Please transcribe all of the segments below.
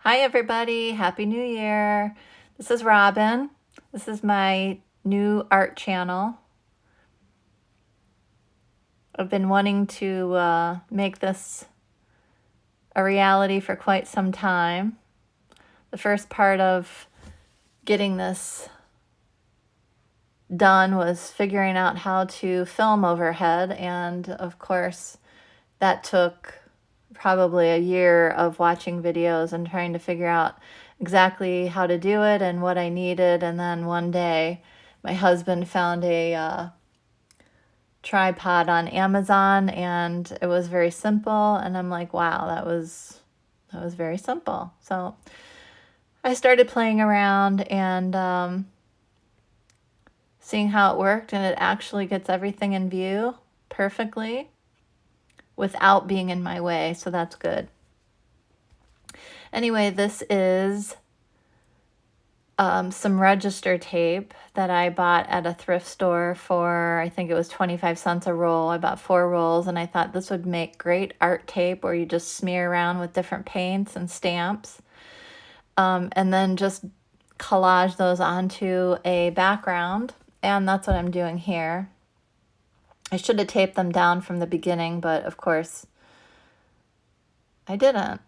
Hi everybody, Happy New Year. This is Robin. This is my new art channel. I've been wanting to make this a reality for quite some time. The first part of getting this done was figuring out how to film overhead, and of course that took probably a year of watching videos and trying to figure out exactly how to do it and what I needed. And then one day my husband found a tripod on Amazon, and it was very simple, and I'm like, wow, that was very simple. So I started playing around and seeing how it worked, and it actually gets everything in view perfectly without being in my way, so that's good. Anyway, this is some register tape that I bought at a thrift store for, I think it was 25 cents a roll. I bought 4 rolls, and I thought this would make great art tape where you just smear around with different paints and stamps, and then just collage those onto a background, and that's what I'm doing here. I should have taped them down from the beginning, but of course I didn't.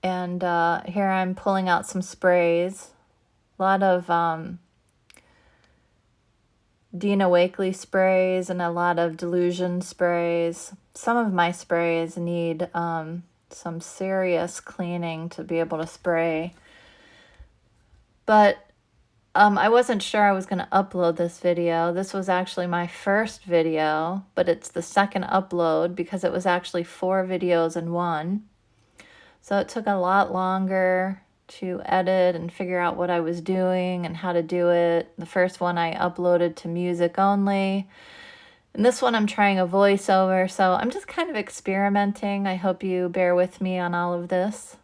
And here I'm pulling out some sprays, a lot of Dina Wakley sprays and a lot of Delusions sprays. Some of my sprays need some serious cleaning to be able to spray. But I wasn't sure I was going to upload this video. This was actually my first video, but it's the second upload because it was actually 4 videos in one. So it took a lot longer to edit and figure out what I was doing and how to do it. The first one I uploaded to music only. And this one I'm trying a voiceover, so I'm just kind of experimenting. I hope you bear with me on all of this.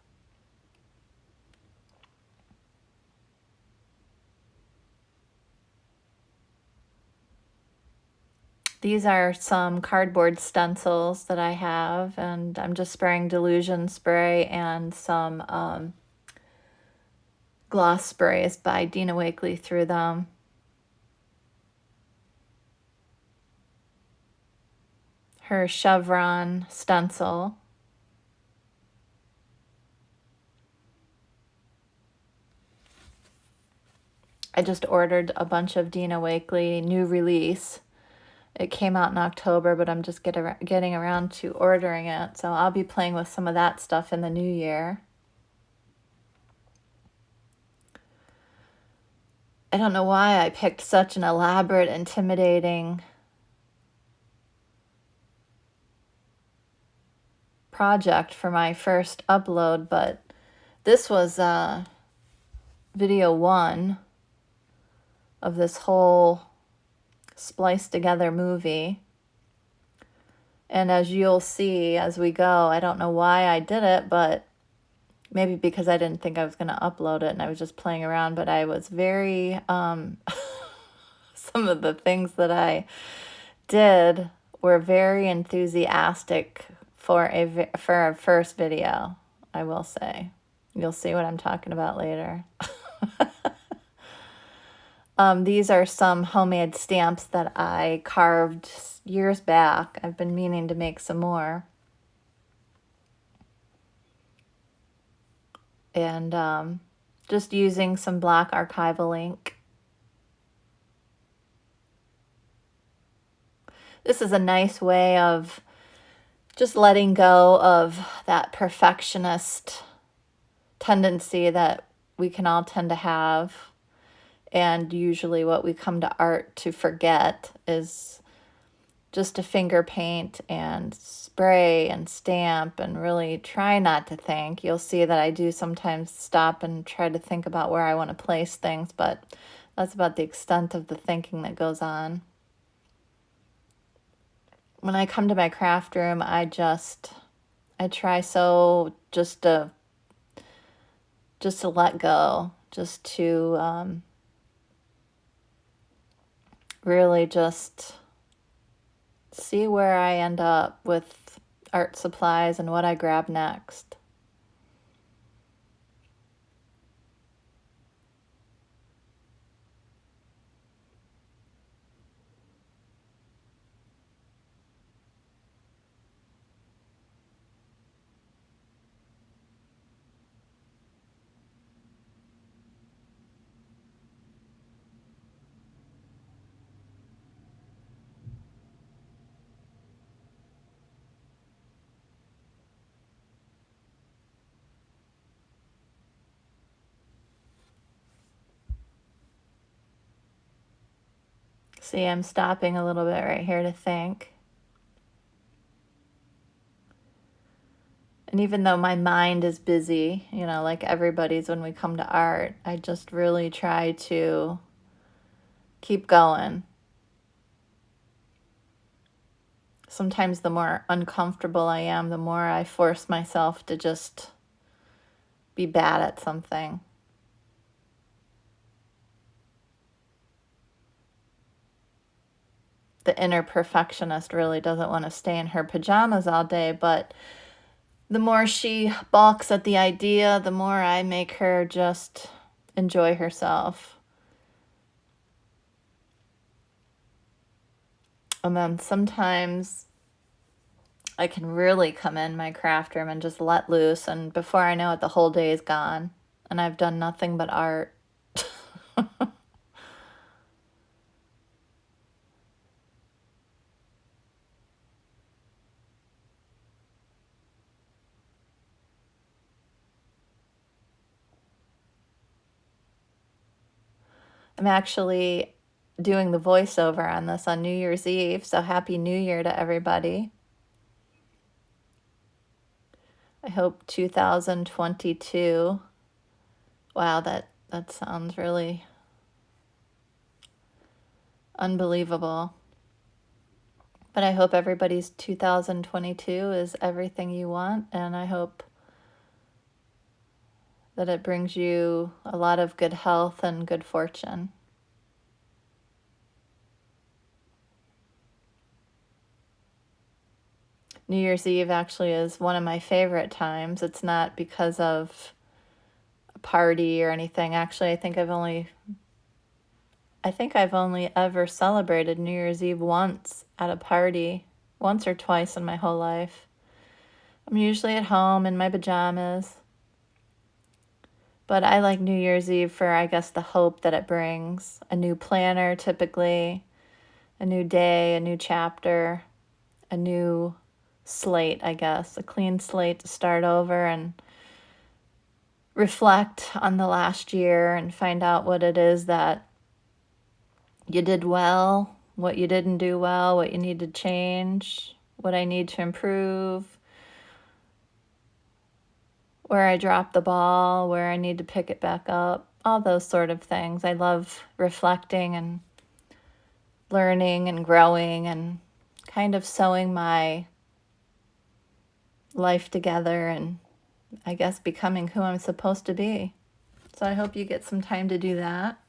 These are some cardboard stencils that I have, and I'm just spraying Delusion spray and some gloss sprays by Dina Wakley through them. Her chevron stencil. I just ordered a bunch of Dina Wakley new release. It came out in October, but I'm just getting around to ordering it. So I'll be playing with some of that stuff in the new year. I don't know why I picked such an elaborate, intimidating project for my first upload, but this was video 1 of this whole spliced together movie. And as you'll see as we go, I don't know why I did it, but maybe because I didn't think I was going to upload it and I was just playing around, but I was very, some of the things that I did were very enthusiastic for a first video, I will say. You'll see what I'm talking about later. These are some homemade stamps that I carved years back. I've been meaning to make some more. And just using some black Archival ink. This is a nice way of just letting go of that perfectionist tendency that we can all tend to have. And usually what we come to art to forget is just to finger paint and spray and stamp and really try not to think. You'll see that I do sometimes stop and try to think about where I want to place things, but that's about the extent of the thinking that goes on. When I come to my craft room, I try so just to let go, just to really just see where I end up with art supplies and what I grab next. See, I'm stopping a little bit right here to think. And even though my mind is busy, you know, like everybody's when we come to art, I just really try to keep going. Sometimes the more uncomfortable I am, the more I force myself to just be bad at something. The inner perfectionist really doesn't want to stay in her pajamas all day, but the more she balks at the idea, the more I make her just enjoy herself. And then sometimes I can really come in my craft room and just let loose, and before I know it, the whole day is gone, and I've done nothing but art. I'm actually doing the voiceover on this on New Year's Eve, so Happy New Year to everybody. I hope 2022, wow, that sounds really unbelievable. But I hope everybody's 2022 is everything you want, and I hope that it brings you a lot of good health and good fortune. New Year's Eve actually is one of my favorite times. It's not because of a party or anything. Actually, I think I've only ever celebrated New Year's Eve once at a party, once or twice in my whole life. I'm usually at home in my pajamas. But I like New Year's Eve for, I guess, the hope that it brings. A new planner, typically, a new day, a new chapter, a new slate, I guess, a clean slate to start over and reflect on the last year and find out what it is that you did well, what you didn't do well, what you need to change, what I need to improve, where I dropped the ball, where I need to pick it back up, all those sort of things. I love reflecting and learning and growing and kind of sewing my life together and I guess becoming who I'm supposed to be. So I hope you get some time to do that.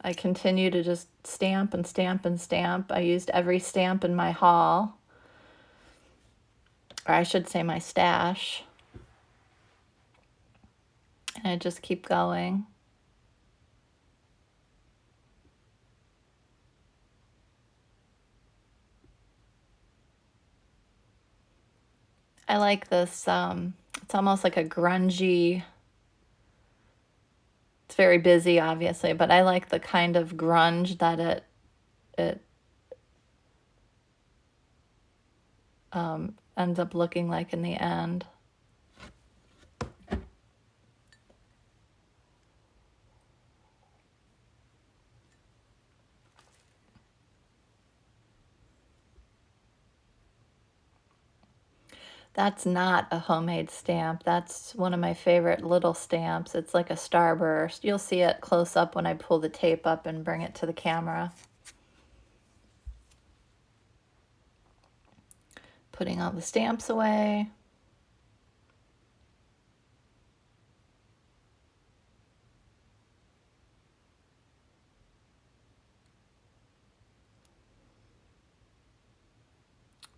I continue to just stamp and stamp and stamp. I used every stamp in my haul, or I should say my stash. And I just keep going. I like this, it's almost like a grungy, it's very busy obviously, but I like the kind of grunge that it ends up looking like in the end. That's not a homemade stamp. That's one of my favorite little stamps. It's like a starburst. You'll see it close up when I pull the tape up and bring it to the camera. Putting all the stamps away.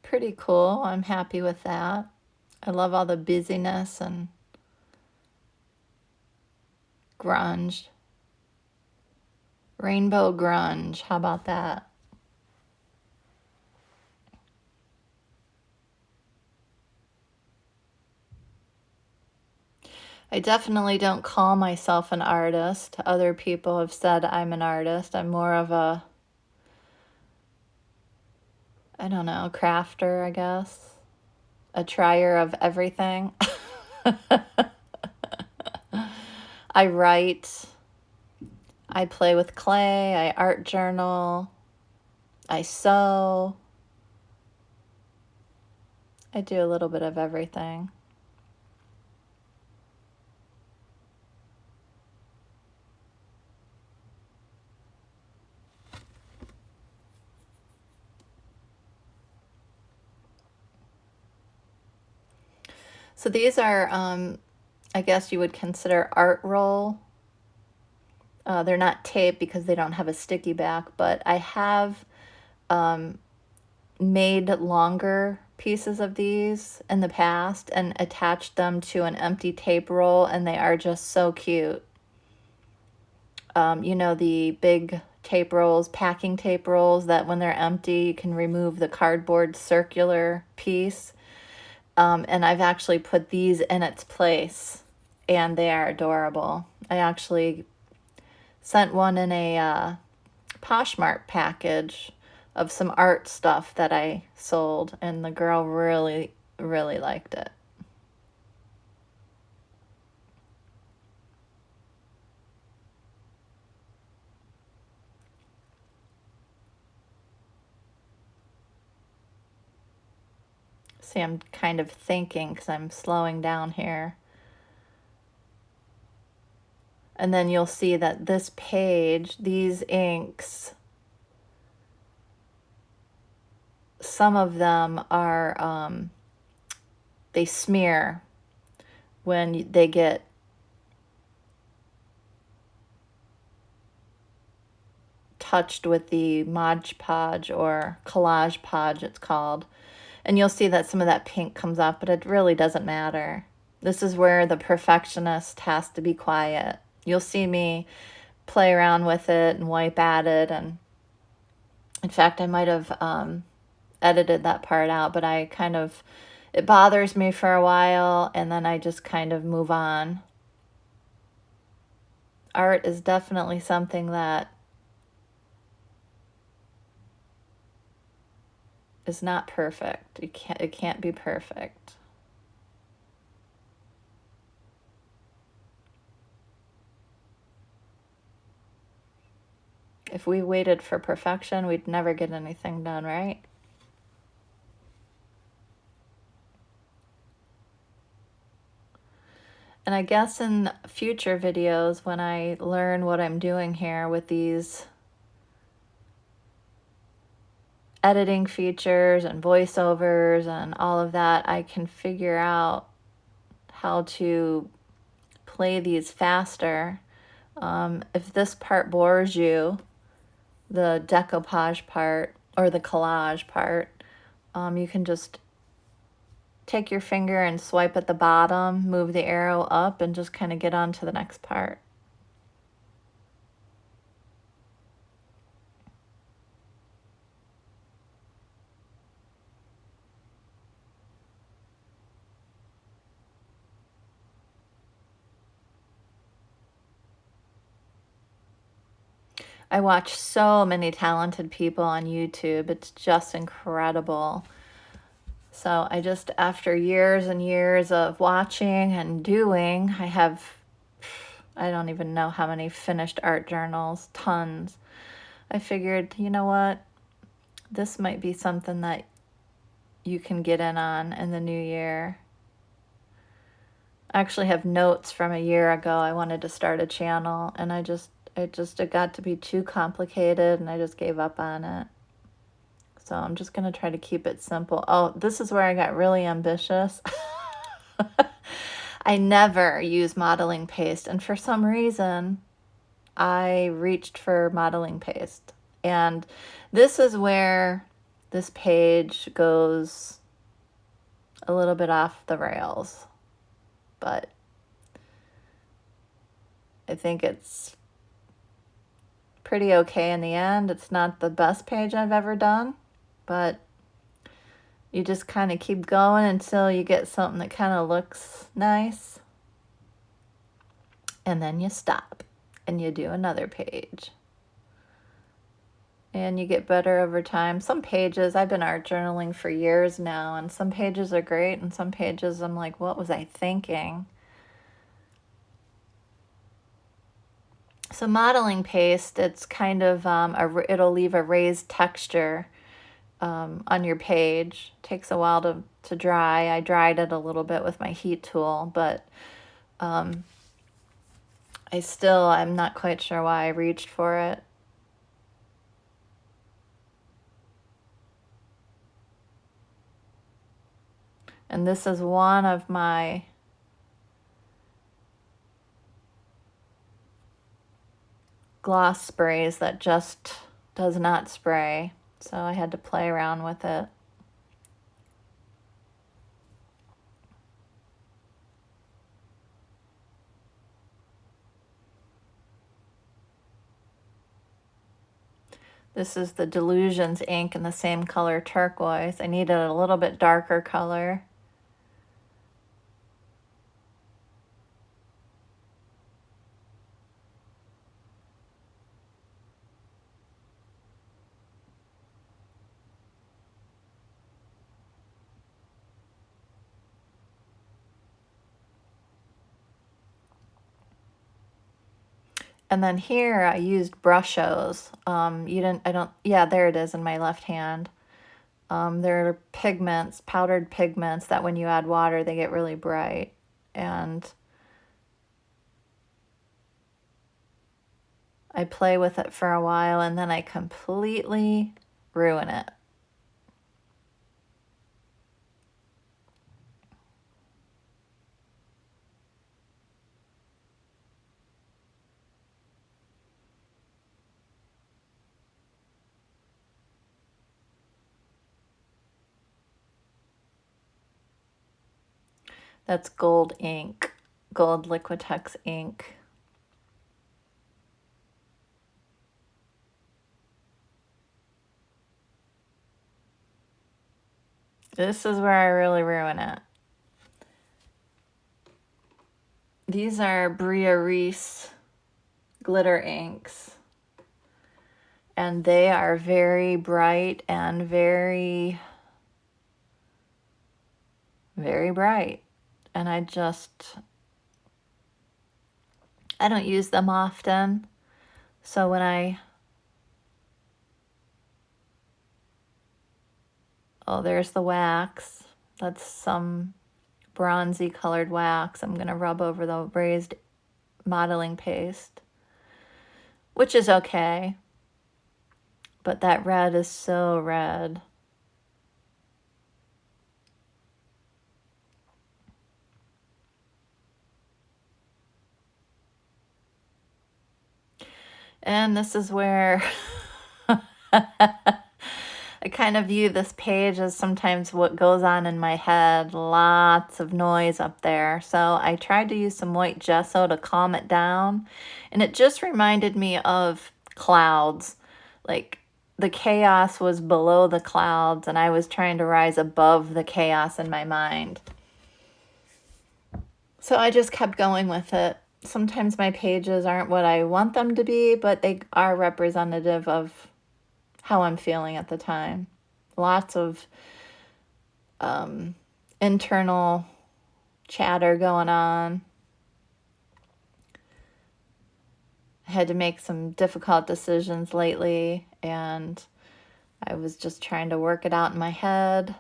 Pretty cool. I'm happy with that. I love all the busyness and grunge. Rainbow grunge. How about that? I definitely don't call myself an artist. Other people have said I'm an artist. I'm more of a, I don't know, crafter, I guess. A trier of everything. I write, I play with clay, I art journal, I sew. I do a little bit of everything. So these are, I guess you would consider art roll. They're not tape because they don't have a sticky back, but I have made longer pieces of these in the past and attached them to an empty tape roll, and they are just so cute. You know, the big tape rolls, packing tape rolls, that when they're empty you can remove the cardboard circular piece. And I've actually put these in its place, and they are adorable. I actually sent one in a Poshmark package of some art stuff that I sold, and the girl really, really liked it. See, I'm kind of thinking because I'm slowing down here. And then you'll see that this page, these inks, some of them are, they smear when they get touched with the Mod Podge or Collage Podge, it's called. And you'll see that some of that pink comes off, but it really doesn't matter. This is where the perfectionist has to be quiet. You'll see me play around with it and wipe at it. And in fact, I might have edited that part out, but it bothers me for a while, and then I just kind of move on. Art is definitely something that is not perfect. It can't be perfect. If we waited for perfection, we'd never get anything done, right? And I guess in future videos, when I learn what I'm doing here with these editing features and voiceovers and all of that, I can figure out how to play these faster. If this part bores you, the decoupage part or the collage part, you can just take your finger and swipe at the bottom, move the arrow up, and just kind of get on to the next part. I watch so many talented people on YouTube. It's just incredible. So I just, after years and years of watching and doing, I don't even know how many finished art journals, tons. I figured, you know what? This might be something that you can get in on in the new year. I actually have notes from a year ago. I wanted to start a channel, and it got to be too complicated, and I just gave up on it. So I'm just going to try to keep it simple. Oh, this is where I got really ambitious. I never use modeling paste, and for some reason, I reached for modeling paste. And this is where this page goes a little bit off the rails. But I think it's pretty okay in the end. It's not the best page I've ever done, but you just kind of keep going until you get something that kind of looks nice. And then you stop and you do another page. And you get better over time. Some pages, I've been art journaling for years now, and some pages are great, and some pages I'm like, what was I thinking? So modeling paste, it's kind of, it'll leave a raised texture on your page. Takes a while to dry. I dried it a little bit with my heat tool, but I'm not quite sure why I reached for it. And this is one of my gloss sprays that just does not spray. So I had to play around with it. This is the Delusions Ink in the same color turquoise. I needed a little bit darker color. And then here I used brushos. Yeah, there it is in my left hand. They're pigments, powdered pigments that when you add water, they get really bright. And I play with it for a while and then I completely ruin it. That's gold ink, gold Liquitex ink. This is where I really ruin it. These are Bria Reese glitter inks. And they are very bright and very, very bright. And I don't use them often. So when oh, there's the wax. That's some bronzy colored wax. I'm gonna rub over the raised modeling paste, which is okay. But that red is so red. And this is where I kind of view this page as sometimes what goes on in my head. Lots of noise up there. So I tried to use some white gesso to calm it down. And it just reminded me of clouds. Like the chaos was below the clouds and I was trying to rise above the chaos in my mind. So I just kept going with it. Sometimes my pages aren't what I want them to be, but they are representative of how I'm feeling at the time. Lots of internal chatter going on. I had to make some difficult decisions lately, and I was just trying to work it out in my head.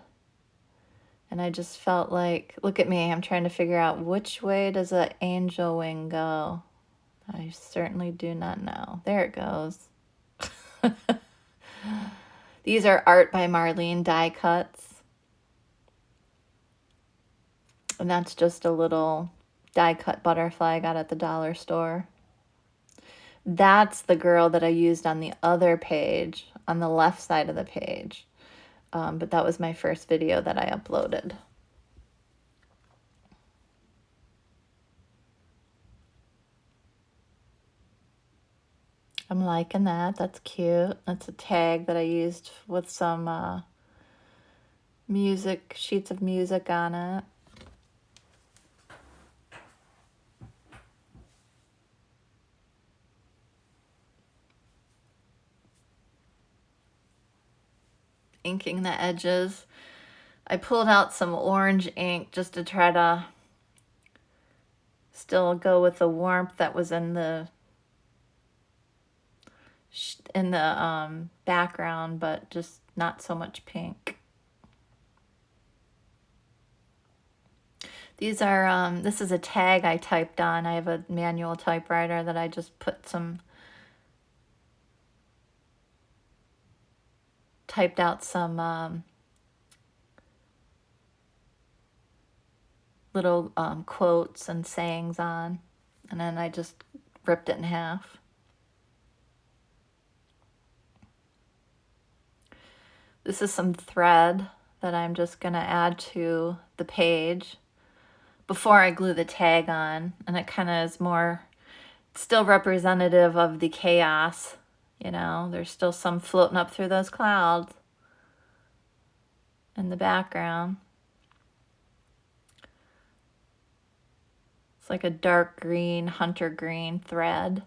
And I just felt like, look at me, I'm trying to figure out which way does an angel wing go. I certainly do not know. There it goes. These are Art by Marlene die cuts. And that's just a little die cut butterfly I got at the dollar store. That's the girl that I used on the other page, on the left side of the page. But that was my first video that I uploaded. I'm liking that. That's cute. That's a tag that I used with some sheets of music on it. Inking the edges. I pulled out some orange ink just to try to still go with the warmth that was in the in the background, but just not so much pink. These are, this is a tag I typed on. I have a manual typewriter that I just put typed out some little quotes and sayings on, and then I just ripped it in half. This is some thread that I'm just gonna add to the page before I glue the tag on, and it kind of is more, still representative of the chaos, you know, there's still some floating up through those clouds in the background. It's like a dark green, hunter green thread.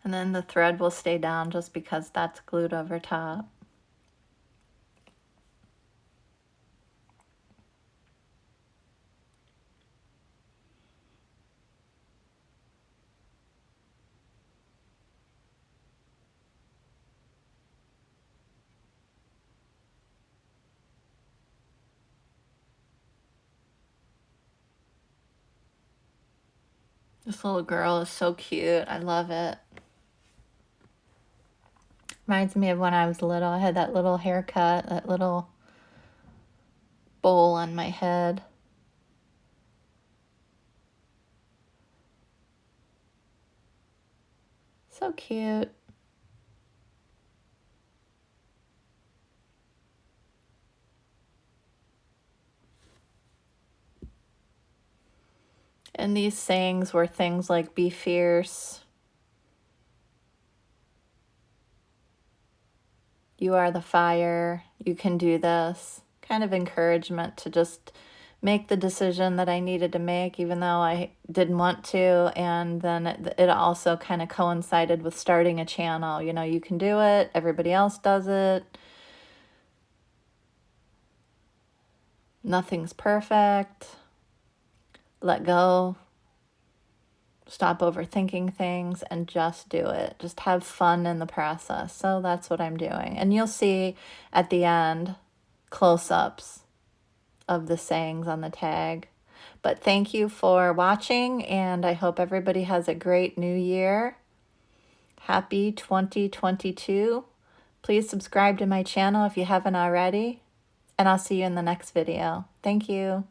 And then the thread will stay down just because that's glued over top. This little girl is so cute. I love it. Reminds me of when I was little. I had that little haircut, that little bowl on my head. So cute. And these sayings were things like be fierce, you are the fire, you can do this. Kind of encouragement to just make the decision that I needed to make, even though I didn't want to. And then it also kind of coincided with starting a channel. You know, you can do it, everybody else does it. Nothing's perfect. Let go. Stop overthinking things and just do it. Just have fun in the process. So that's what I'm doing. And you'll see at the end close-ups of the sayings on the tag. But thank you for watching, and I hope everybody has a great new year. Happy 2022. Please subscribe to my channel if you haven't already, and I'll see you in the next video. Thank you.